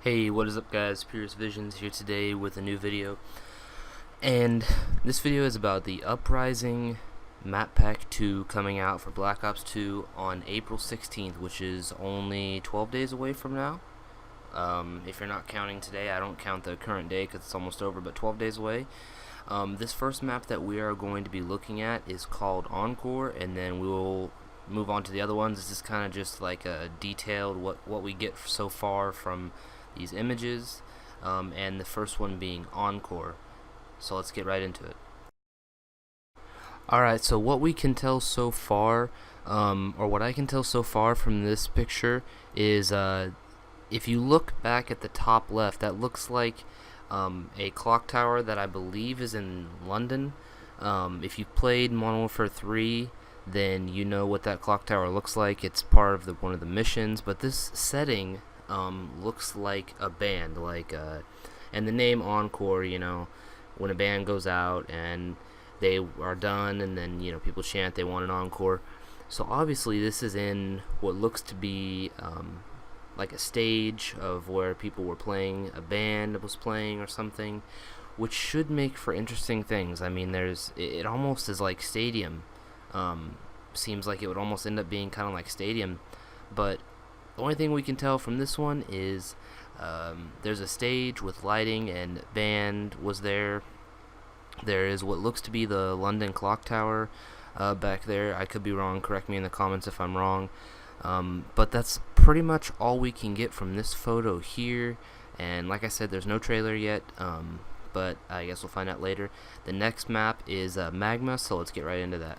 Hey, what is up guys? Visions here today with a new video. And this video is about the Uprising Map Pack 2 coming out for Black Ops 2 on April 16th, which is only 12 days away from now. If you're not counting today, I don't count the current day because it's almost over, but 12 days away. This first map that we are going to be looking at is called Encore, and then we will move on to the other ones. This is kind of just like a detailed what we get so far from these images, and the first one being Encore. So let's get right into it. Alright, so what we can tell so far, or what I can tell so far from this picture is if you look back at the top left, that looks like a clock tower that I believe is in London. If you've played Modern Warfare 3, then you know what that clock tower looks like. It's part of one of the missions, but this setting looks like a band, and the name Encore, when a band goes out and they are done, and then people chant they want an encore. So obviously this is in what looks to be like a stage of where people were playing, a band was playing or something, which should make for interesting things. I mean, it almost is like stadium. Seems like it would almost end up being kind of like stadium, but the only thing we can tell from this one is there's a stage with lighting and band was there. There is what looks to be the London clock tower back there. I could be wrong, correct me in the comments if I'm wrong. But that's pretty much all we can get from this photo here. And like I said, there's no trailer yet, but I guess we'll find out later. The next map is Magma, so let's get right into that.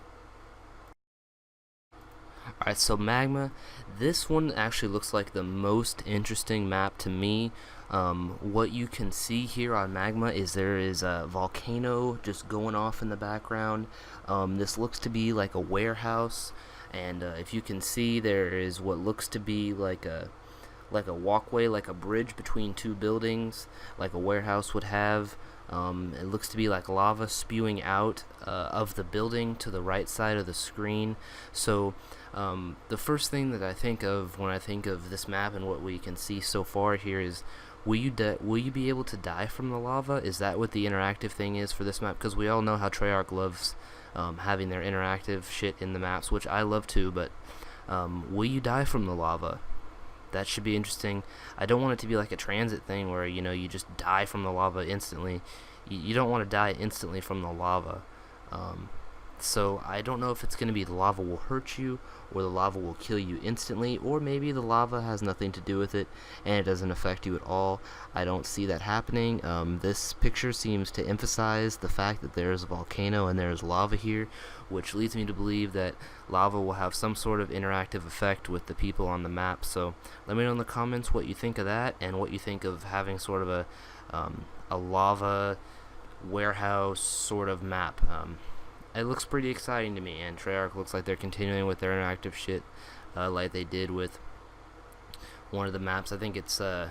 Alright, so Magma, this one actually looks like the most interesting map to me. What you can see here on Magma is there is a volcano just going off in the background. This looks to be like a warehouse, and if you can see, there is what looks to be like a walkway, like a bridge between two buildings, like a warehouse would have. It looks to be like lava spewing out of the building to the right side of the screen. So the first thing that I think of when I think of this map and what we can see so far here is, will you be able to die from the lava? Is that what the interactive thing is for this map? Because we all know how Treyarch loves having their interactive shit in the maps, which I love too, but will you die from the lava? That should be interesting. I don't want it to be like a transit thing where you just die from the lava instantly. You don't want to die instantly from the lava. So I don't know if it's going to be the lava will hurt you, or the lava will kill you instantly, or maybe the lava has nothing to do with it and it doesn't affect you at all. I don't see that happening. This picture seems to emphasize the fact that there is a volcano and there is lava here, which leads me to believe that lava will have some sort of interactive effect with the people on the map. So let me know in the comments what you think of that, and what you think of having sort of a lava warehouse sort of map. It looks pretty exciting to me, and Treyarch looks like they're continuing with their interactive shit like they did with one of the maps. I think it's I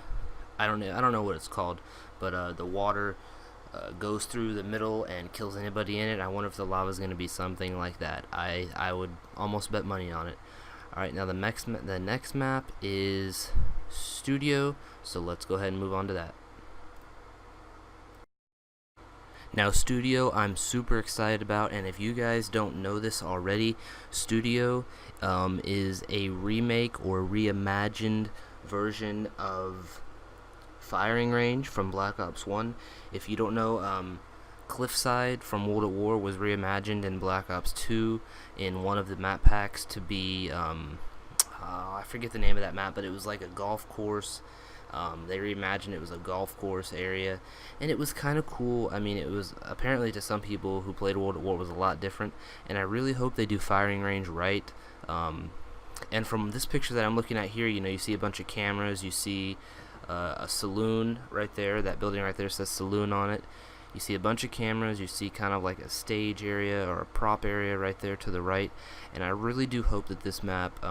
don't know what it's called, but the water goes through the middle and kills anybody in it. I wonder if the lava is going to be something like that. I would almost bet money on it. All right, now the next map is Studio, so let's go ahead and move on to that. Now Studio, I'm super excited about, and if you guys don't know this already, Studio is a remake or reimagined version of Firing Range from Black Ops 1. If you don't know, Cliffside from World at War was reimagined in Black Ops 2 in one of the map packs to be, I forget the name of that map, but it was like a golf course. They reimagined it was a golf course area, and it was kind of cool. I mean, it was apparently, to some people who played World at War, was a lot different, and I really hope they do Firing Range right. And from this picture that I'm looking at here, you see a bunch of cameras, you see a saloon right there. That building right there says saloon on it. You see a bunch of cameras, you see kind of like a stage area or a prop area right there to the right, and I really do hope that this map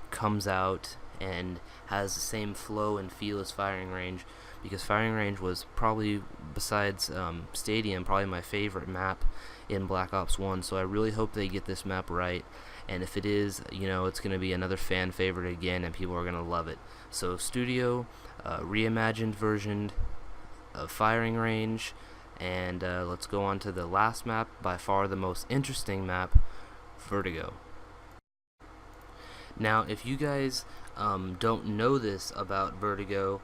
comes out and has the same flow and feel as Firing Range, because Firing Range was probably, besides Stadium, probably my favorite map in Black Ops 1, so I really hope they get this map right, and if it is, you know, it's going to be another fan favorite again, and people are going to love it. So Studio, reimagined version of firing range, and let's go on to the last map, by far the most interesting map, Vertigo. Now, if you guys don't know this about Vertigo,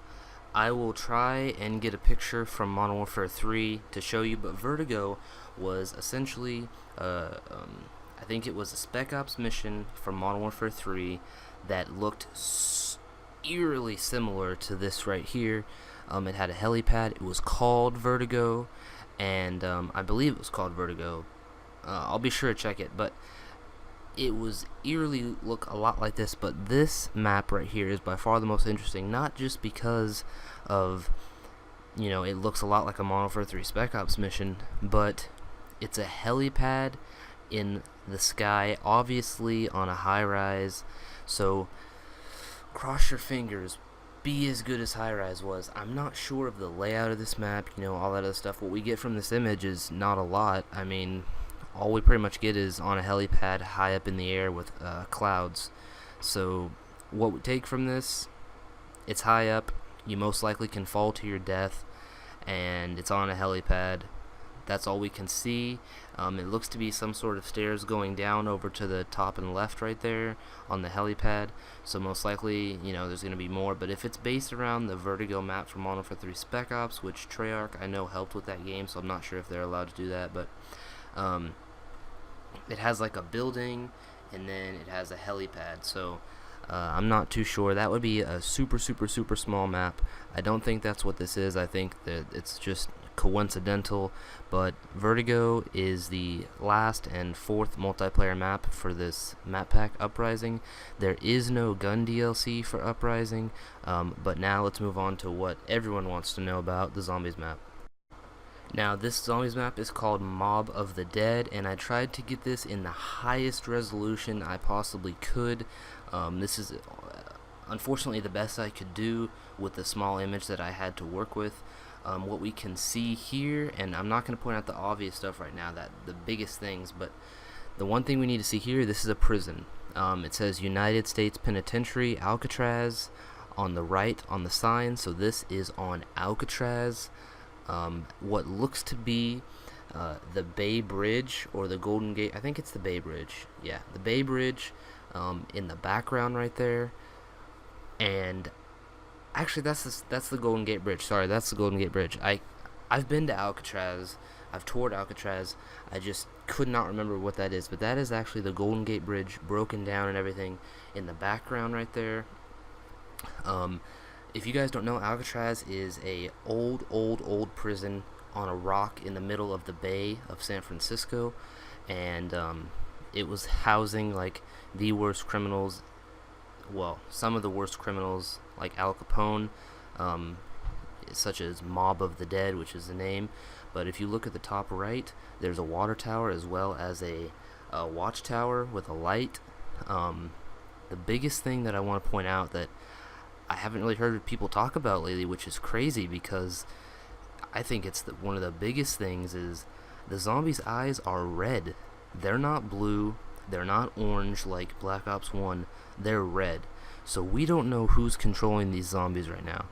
I will try and get a picture from Modern Warfare 3 to show you, but Vertigo was essentially, I think it was a Spec Ops mission from Modern Warfare 3 that looked eerily similar to this right here. It had a helipad. It was called Vertigo, and I believe it was called Vertigo. I'll be sure to check it, but it was eerily look a lot like this. But this map right here is by far the most interesting, not just because of, you know, it looks a lot like a Modern Warfare 3 Spec Ops mission, but it's a helipad in the sky, obviously on a high-rise, so cross your fingers, be as good as high-rise was. I'm not sure of the layout of this map, you know, all that other stuff. What we get from this image is not a lot. I mean, all we pretty much get is on a helipad high up in the air with clouds. So what we take from this, it's high up, you most likely can fall to your death, and it's on a helipad. That's all we can see. It looks to be some sort of stairs going down over to the top and left right there on the helipad, so most likely, you know, there's going to be more. But if it's based around the Vertigo map from Modern Warfare 3 Spec Ops, which Treyarch I know helped with that game, so I'm not sure if they're allowed to do that, but it has like a building and then it has a helipad, so I'm not too sure. That would be a super small map. I don't think that's what this is. I think that it's just coincidental, but Vertigo is the last and fourth multiplayer map for this map pack, Uprising. There is no gun DLC for Uprising, but now let's move on to what everyone wants to know about, the Zombies map. Now, this Zombies map is called Mob of the Dead, and I tried to get this in the highest resolution I possibly could. This is unfortunately the best I could do with the small image that I had to work with. What we can see here, and I'm not going to point out the obvious stuff right now, that the biggest things, but the one thing we need to see here, this is a prison. It says United States Penitentiary, Alcatraz, on the right on the sign, so this is on Alcatraz. What looks to be the Bay Bridge, or the Golden Gate, I think it's the Bay Bridge, yeah, the Bay Bridge in the background right there, and actually that's the Golden Gate Bridge, sorry, that's the Golden Gate Bridge. I've been to Alcatraz, I've toured Alcatraz, I just could not remember what that is, but that is actually the Golden Gate Bridge, broken down and everything, in the background right there. If you guys don't know, Alcatraz is a old prison on a rock in the middle of the Bay of San Francisco, and it was housing like the worst criminals, well, some of the worst criminals, like Al Capone, such as Mob of the Dead, which is the name. But if you look at the top right, there's a water tower as well as a watchtower with a light. The biggest thing that I want to point out that I haven't really heard people talk about lately, which is crazy because I think it's one of the biggest things, is the zombies' eyes are red. They're not blue, they're not orange like Black Ops 1, they're red. So we don't know who's controlling these zombies right now.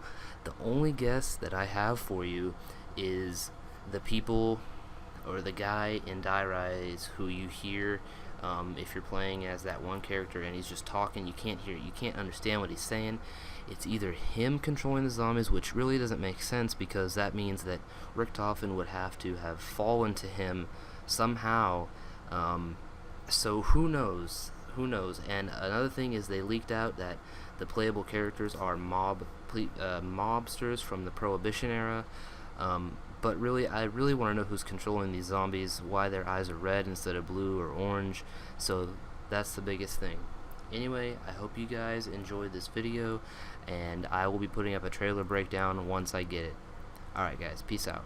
The only guess that I have for you is the people, or the guy in Die Rise who you hear if you're playing as that one character and he's just talking, you can't hear it, you can't understand what he's saying. It's either him controlling the zombies, which really doesn't make sense because that means that Richtofen would have to have fallen to him somehow. So who knows? Who knows? And another thing is they leaked out that the playable characters are mobsters from the Prohibition era. But really, I really want to know who's controlling these zombies, why their eyes are red instead of blue or orange. So that's the biggest thing. Anyway, I hope you guys enjoyed this video, and I will be putting up a trailer breakdown once I get it. Alright guys, peace out.